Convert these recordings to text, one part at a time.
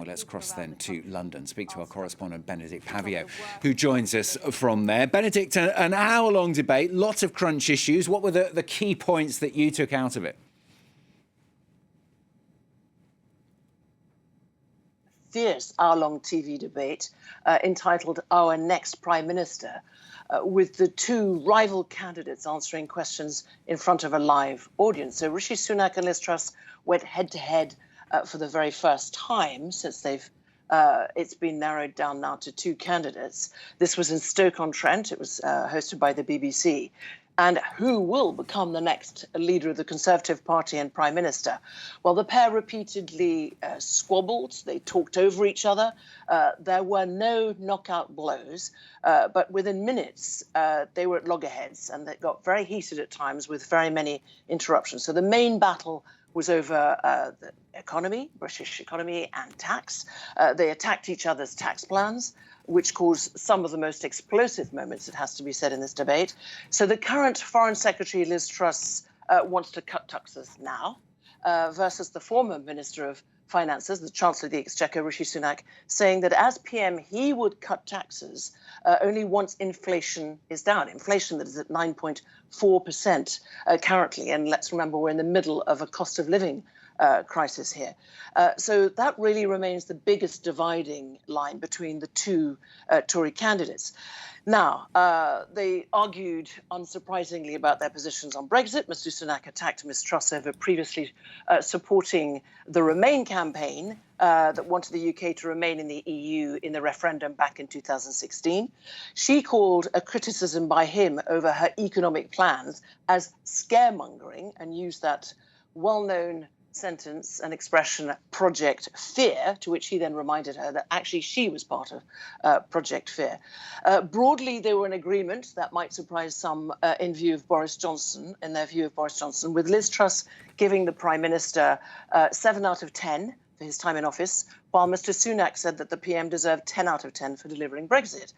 Well, let's cross then to London, speak to our correspondent Bénédicte Paviot, who joins us from there. Bénédicte, an hour-long debate, lots of crunch issues. What were the key points that you took out of it? Fierce hour-long TV debate entitled Our Next Prime Minister, with the two rival candidates answering questions in front of a live audience. So Rishi Sunak and Liz Truss went head-to-head for the very first time since it's been narrowed down now to two candidates. This was in Stoke-on-Trent. It was hosted by the BBC. And who will become the next leader of the Conservative Party and Prime Minister? Well, the pair repeatedly squabbled. They talked over each other. There were no knockout blows, but within minutes, they were at loggerheads, and they got very heated at times with very many interruptions. So the main battle was over the economy, British economy, and tax. They attacked each other's tax plans, which caused some of the most explosive moments, it has to be said, in this debate. So the current Foreign Secretary, Liz Truss, wants to cut taxes now, versus the former Minister of Finances, the Chancellor of the Exchequer, Rishi Sunak, saying that as PM, he would cut taxes only once inflation is down. Inflation that is at 9.4% currently. And let's remember, we're in the middle of a cost of living crisis here. So that really remains the biggest dividing line between the two Tory candidates. Now, they argued, unsurprisingly, about their positions on Brexit. Mr. Sunak attacked Ms. Truss over previously supporting the Remain campaign that wanted the UK to remain in the EU in the referendum back in 2016. She called a criticism by him over her economic plans as scaremongering and used that well-known sentence and expression, Project Fear, to which he then reminded her that actually she was part of Project Fear. Broadly, they were in agreement. That might surprise some in their view of Boris Johnson, with Liz Truss giving the Prime Minister 7 out of 10 for his time in office, while Mr. Sunak said that the PM deserved 10 out of 10 for delivering Brexit.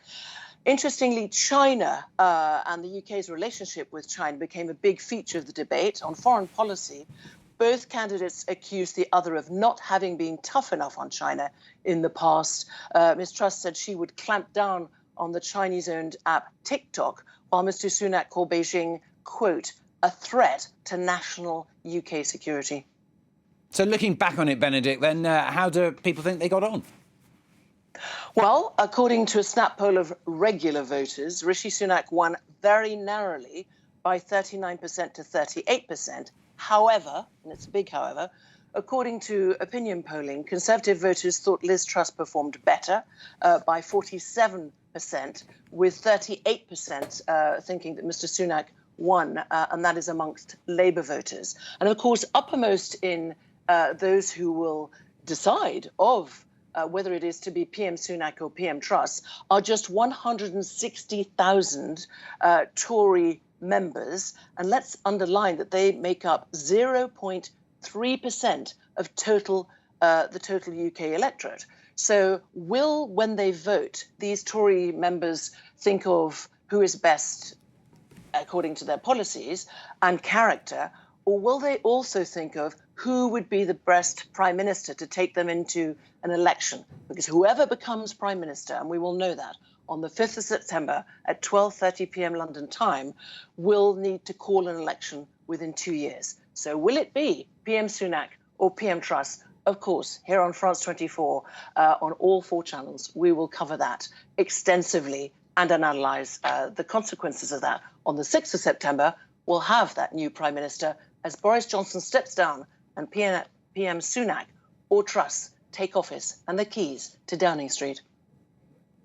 Interestingly, China and the UK's relationship with China became a big feature of the debate. On foreign policy, both candidates accused the other of not having been tough enough on China in the past. Ms. Truss said she would clamp down on the Chinese-owned app TikTok, while Mr. Sunak called Beijing, quote, a threat to national UK security. So looking back on it, Bénédicte, then how do people think they got on? Well, according to a snap poll of regular voters, Rishi Sunak won very narrowly by 39% to 38%. However, and it's a big however, according to opinion polling, Conservative voters thought Liz Truss performed better by 47%, with 38% thinking that Mr. Sunak won, and that is amongst Labour voters. And of course, uppermost in those who will decide of whether it is to be PM Sunak or PM Truss are just 160,000 Tory members, and let's underline that they make up 0.3% of the total UK electorate. So when they vote, these Tory members think of who is best according to their policies and character, or will they also think of who would be the best Prime Minister to take them into an election? Because whoever becomes Prime Minister, and we will know that on the 5th of September at 12:30 p.m. London time, will need to call an election within 2 years. So will it be PM Sunak or PM Truss? Of course, here on France 24, on all 4 channels, we will cover that extensively and analyse the consequences of that. On the 6th of September, we'll have that new Prime Minister as Boris Johnson steps down and PM Sunak or Truss take office and the keys to Downing Street.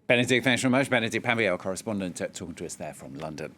Bénédicte, thanks very much. Bénédicte Paviot, our correspondent, talking to us there from London.